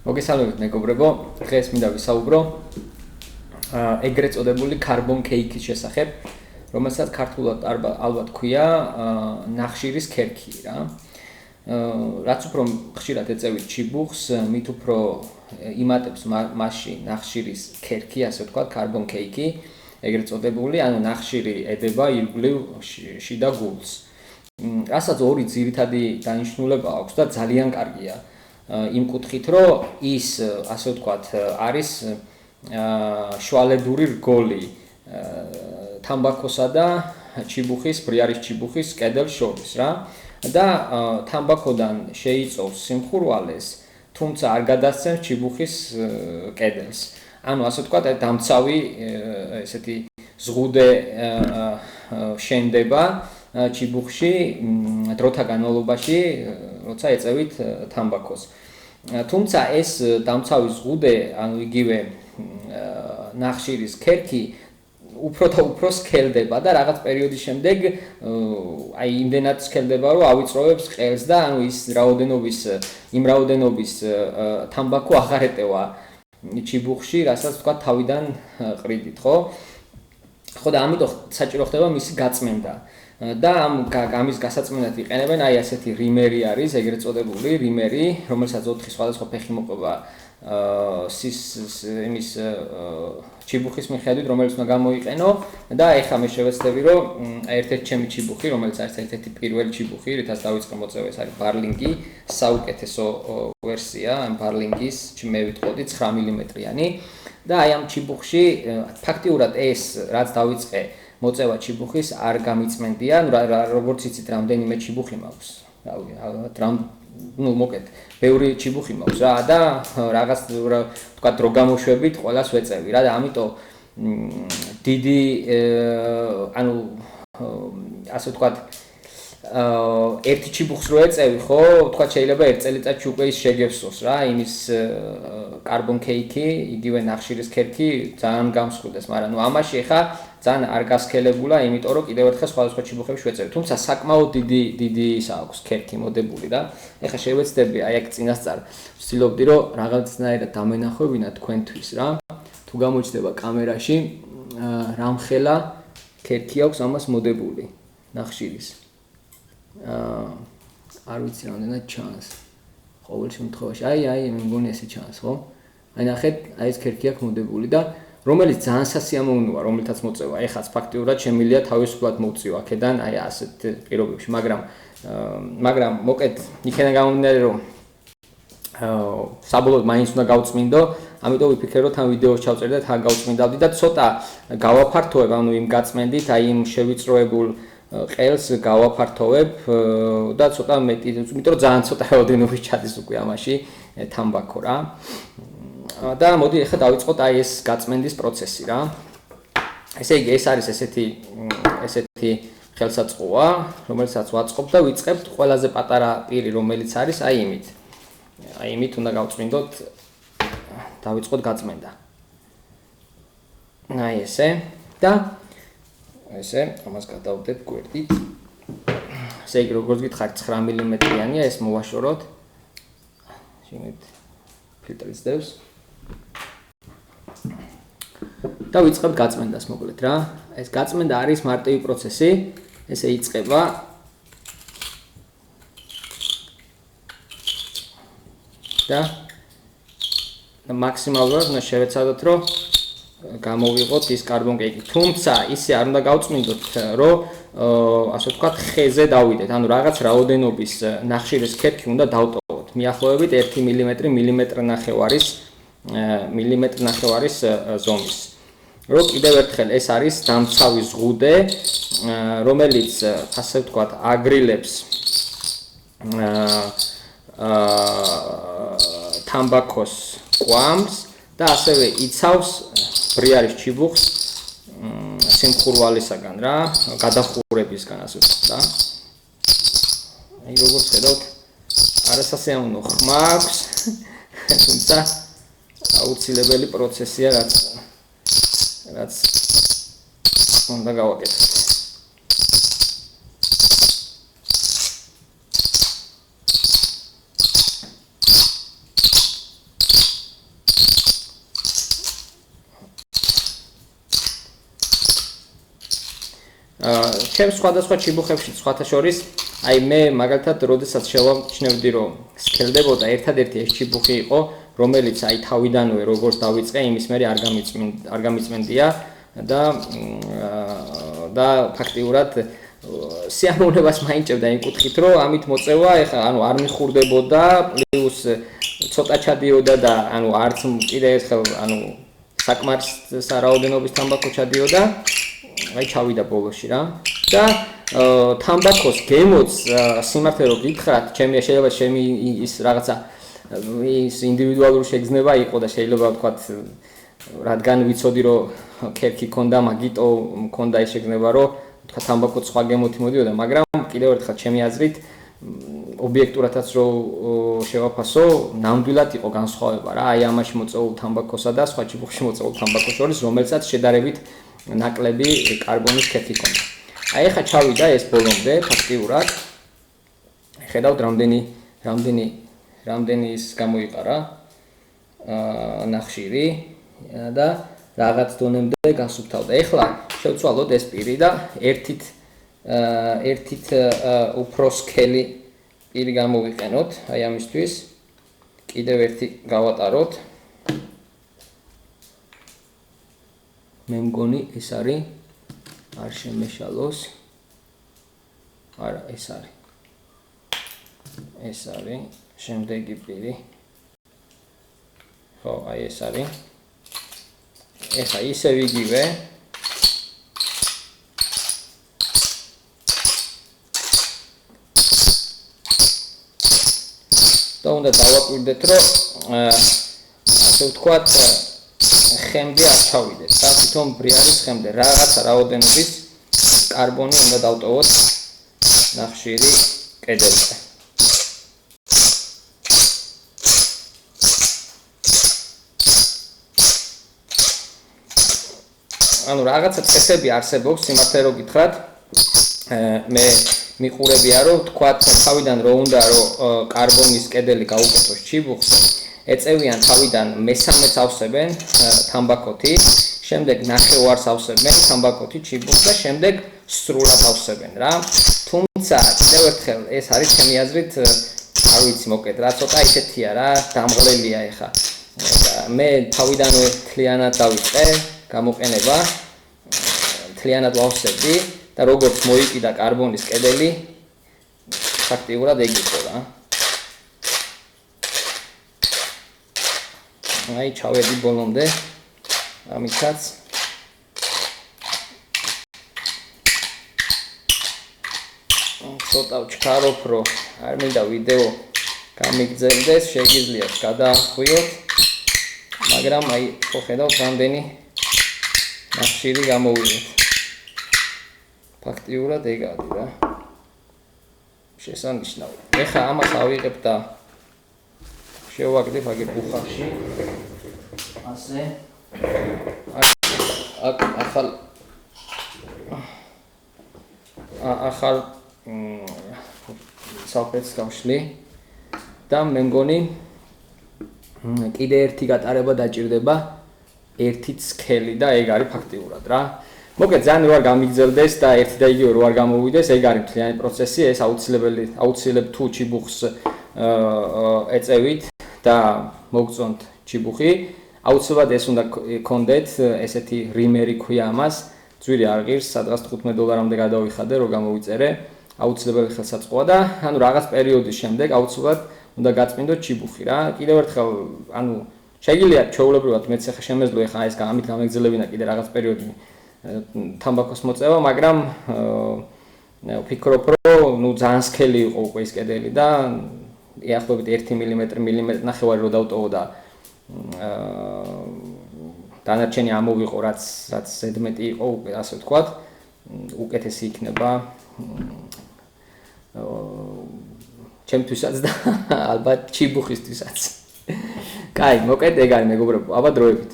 მოგესალმებით მეგობრებო, დღეს მინდა ვისაუბრო ეგრეთ წოდებული carbon cake-ის შესახებ, რომელსაც ქართულად ალბათ ქვია ნახშირის ქერქი რა. რაც უფრო ხშირად ეწევით ჩიბუხს, მით უფრო იმატებს მასში ნახშირის ქერქი, ასე ვთქვათ, carbon cake-ი, ეგრეთ წოდებული, ანუ ნახშირი ედება ირგვლივ შიდა გულს. რასაც ორი ძირითადი დანიშნულება აქვს და ძალიან კარგია. იმ კუთხით, რომ ის, ასე ვთქვათ, არის შუალედური რგოლი თამბაქოსა და ჩიბუხის, ბრიარის ჩიბუხის კედელს შორის რა. და თამბაქოდან შეიწოვს სიმხურვალეს, თუმცა არ გადასცემს ჩიბუხის კედელს. ანუ ასე ვთქვათ, დამცავი ესეთი ზღუდე შენდება ჩიბუხში დროთა განმავლობაში, როცა ეწევით თამბაქოს. თუმცა ეს დამცავი ზღუდე, ანუ იგივე ნახშირის ქერქი უფრო და უფრო სქელდება და რაღაც პერიოდის შემდეგ აი იმდენად სქელდება, რომ ავიწროვებს ყელს და ანუ ის იმ რაოდენობის თამბაქო აღარ ეტევა ჩიბუხში, რასაც თქვა თავიდან ყრიდით, ხო? ხო და ამიტომ საჭირო ხდება მისი გაწმენდა. და ამის გასაწმენდად იყენებენ აი ასეთი რიმერი არის, ეგრეთ წოდებული რიმერი, რომელსაც 4 სხვადასხვა ფეხი მოყვება იმის ჩიბუხის მიხედვით, რომელიც უნდა გამოიყენო და ეხლა მე შევეცდები, რომ ერთ-ერთი ჩემი ჩიბუხი, რომელიც არის ერთ-ერთი პირველი ჩიბუხი, რითაც დავიწყე მოწევა, ეს არის ბარლინგი, საუკეთესო ვერსია ბარლინგის, მე ვიტყოდი 9 მმ-იანი და აი ამ ჩიბუხში ფაქტიურად ეს რაც დავიწყე მოწევა ჩიბუხის არ გამიწმენდია, როგორც იცით, რამდენიმე ჩიბუხი მაქვს. მოკეთ, ბევრი ჩიბუხი მაქვს რა და რაღაც თქვა დრო გამოშვებით ყველას ვეწევი რა და ამიტომ დიდი ანუ ასე ვთქვათ ერთი ჩიბუხს რო ეწევი, ხო, თქვა შეიძლება 1 წელიწადში უკვე ის შეგევსოს რა, იმის carbon cake-ი, იგივე ნახშირის ქერქი ძალიან გამსხვილდეს, მაგრამ ნუ ამაში ხა ძალიან არ გასქელებულა, იმიტომ რომ კიდევ ერთხელ სხვადასხვა ჩიბუხებში ვეწევი. თუმცა საკმაოდ დიდი ისა აქვს ქერქი მოდებული და ეხლა შევეცდები აი აქ წინასწარ ვცდილობდი რომ რაღაცნაირად დამენახვებინა თქვენთვის რა. თუ გამოჩნდება კამერაში, რამხელა ქერქი აქვს ამას მოდებული ნახშირის. არ ვიცი რამდენად ჩანს. ყოველ შემთხვევაში, აი, მე მგონი ესე ჩანს, ხო? აი ნახეთ, აი ეს ქერქი აქვს მოდებული და რომელიც ძალიან სასიამოვნოა, რომელთაც მოწევა. ეხაც ფაქტიურად შემიძლია თავისუფლად მოვწიო აქედან, აი ასეთ პირობებში, მაგრამ მოკეთ, იქიდან გამომდინარე, რომ საბოლოოდ მაინც უნდა გავწმინდო, ამიტომ ვიფიქრე, რომ თან ვიდეოს ჩავწერდი და თან გავწმინდავდი და ცოტა გავაფართოვებ, ანუ იმ გაწმენდით, აი იმ შევიწროებულ ყელს გავაფართოვებ და ცოტა მეტი, იმიტომ რომ ძალიან ცოტა რაოდენობის ჩადის უკვე ამაში თამბაქო რა. და მოდი ახლა დავიწყოთ აი ეს გაწმენდის პროცესი რა. ესე იგი, ეს არის ესეთი ხელსაწყოა, რომელსაც ვაწყობ და ვიწყებთ ყველაზე პატარა პირი, რომელიც არის აი იმით. აი იმით უნდა გავწმინდოთ, დავიწყოთ გაწმენდა. აი ესე და ესე ამას გადავდებ გვერდით. ესე იგი, როგორც გითხარით 9 მმ-იანია, ეს მოვაშოროთ. შეგეთ ფილტრის დევს. და ვიწყებთ გაწმენდას მოკლედ რა. ეს გაწმენდა არის მარტივი პროცესი, ესე იწყება. და მაქსიმალურად უნდა შევეცადოთ, რომ გამოვიღოთ ის carbon cake. თუმცა ისე არ უნდა გავწმინდოთ, რომ ასე ვთქვათ, ხეზე დავიდეთ. ანუ რაღაც რაოდენობის ნახშირის ქერქი უნდა დავტოვოთ. მიახლოებით 1 მმ-ნახევარის ზომის. რომ კიდევ ერთხელ ეს არის დამცავი ზღუდე, რომელიც ასე ვთქვათ, აგრილებს თამბაქოს კვამს და ასევე იცავს ბრიარის ჩიბუხს სიმხურვალისაგან რა, გადახურებისგან ასე ვთქვათ რა. აი როგორც ხედავთ, არასასიამოვნო ხმა აქვს, თუმცა აუცილებელი პროცესია, რაც უნდა გავაკეთოთ. ჩემს სხვადასხვა ჩიბუხებში სხვათა შორის აი მე მაგალითად როდესაც შევამჩნევდი რომ სქელდებოდა ერთადერთი ეს ჩიბუხი იყო რომელიც აი თავიდანვე როგორც დავიწყე იმის მერე არ გამიწმენდია და ფაქტიურად სიამოვნებას მაინჭებდა იმ კუთხით რომ ამით მოწევა ეხლა ანუ არ მიხურდებოდა პლუს ცოტა ჩადიოდა და ანუ არც კიდე ერთხელ ანუ საკმარისი სარაოდენობის თამბაქო ჩადიოდა აი ჩავიდა ბოლოში რა და თამბაქოს გემოც სიმართლე რომ გითხრათ შეიძლება ჩემი ის რაღაცა ის ინდივიდუალური შეგრძნება იყო და შეიძლება ვთქვათ რადგან ვიცოდი რომ ქერქი ქონდა მაგიტო მქონდა ეს შეგრძნება რომ ვთქვათ თამბაქო სხვა გემოთი მოდიოდა მაგრამ კიდევ ერთხელ ჩემი აზრით ობიექტურადაც რო შევაფასო ნამდვილად იყო განსხვავება რა აი ამაში მოწეულ თამბაქოსა და სხვა ჩიბუხში მოწეულ თამბაქოს შორის რომელსაც შედარებით ნაკლები კარბონის ქერქი ქონდა აი ახლა ჩავიდა ეს ბოლომდე ფაქტიურად ხედავთ რამდენი ის გამოიყარა ნახშირი და რაღაც დონემდე გასუფთავდა ეხლა შევცვალოთ ეს პირი და ერთით უფრო სქელი პირი გამოვიყენოთ აი ამისთვის კიდევ ერთი გავატაროთ მე მგონი ეს არის არ შემეშალოს არა ეს არის შემდეგი პირი ხო აი ეს არის ეხა ისევ იგივე და უნდა დავაკვირდეთ რომ ასე ვთქვათ ხემდე არ ჩავიდეთ და თვითონ ბრიარის ხემდე რაღაცა რაოდენობის კარბონი უნდა დავტოვოთ ნახშირი კედელზე ანუ რაღაცა წესები არსებობს სიმართლე რომ გითხრათ მე მიყურებია რომ თქვათ თავიდან რო უნდა რომ კარბონის კედელი გაუკეთოს ჩიბუხს ეწევიან თავიდან მესამეც ავსებენ თამბაქოთი შემდეგ ნახევარს ავსებენ თამბაქოთი ჩიბუხს და შემდეგ სრულად ავსებენ რა თუმცა კიდევ ერთხელ ეს არის ჩემი აზრით არ ვიცი მოკეთ რა ცოტა ისეთია რა დამღლელია ეხა მე თავიდანვე თლიანად დავიწყე გამოყენება თლიანად ვავსებდი და როგორც მოიყიდა კარბონის კედელი ფაქტიურად ეგ იყო რა აი ჩავედი ბოლომდე ამითაც ცოტა ვჩქარობ რომ არ მინდა ვიდეო გამიგრძელდეს შეგიძლიათ გადაახვიოთ მაგრამ აი ხო ხედავთ რამდენი ნახშირი გამოვიდეთ ფაქტიურად ეგ არის რა შესანიშნავი ეხლა ამას ავიღებ და შევაგდებ აგერ ბუხარში ასე ახალ საფეთს გავშლი და მე მგონი კიდე ერთი გატარება დაჭირდება ერთიც სქელი და ეგ არის ფაქტიურად რა მოკეთ ძალიან რო არ გამიგრძელდეს და ერთი და იგივე რო არ გამოვიდეს ეგ არის მთლიანი პროცესი ეს აუცილებლად თუ ჩიბუხს ეწევით და მოგწონთ ჩიბუხი აუცილებლად ეს უნდა გქონდეთ ესეთი რიმერი ქვია ამას ძვირი არ ღირს სადღაც $15-მდე გადავიხადე რომ გამოვიწერე აუცილებელი ხელსაწყოა და ანუ რაღაც პერიოდის შემდეგ აუცილებლად უნდა გაწმინდოთ ჩიბუხი რა კიდევ ერთხელ ანუ შეგიძლიათ ჩვეულებრივად მეც ახლა შემეძლო ახლა ეს ამით გამეგრძელებინა კიდე რაღაც პერიოდი თამბაქოს მოწევა მაგრამ ვფიქრობ რომ ნუ ძალიან სქელი იყო უკვე ეს კედელი და იახლოებით 1 მმ ნახევარი რო დავტოვო და დანარჩენი ამოვიყო რაც ზედმეტი იყო უკვე ასე ვთქვათ უკეთესი იქნება ჩემთვისაც და ალბათ ჩიბუხისთვისაც კაი მოკეთ ეგ არის მეგობრებო აბა დროებით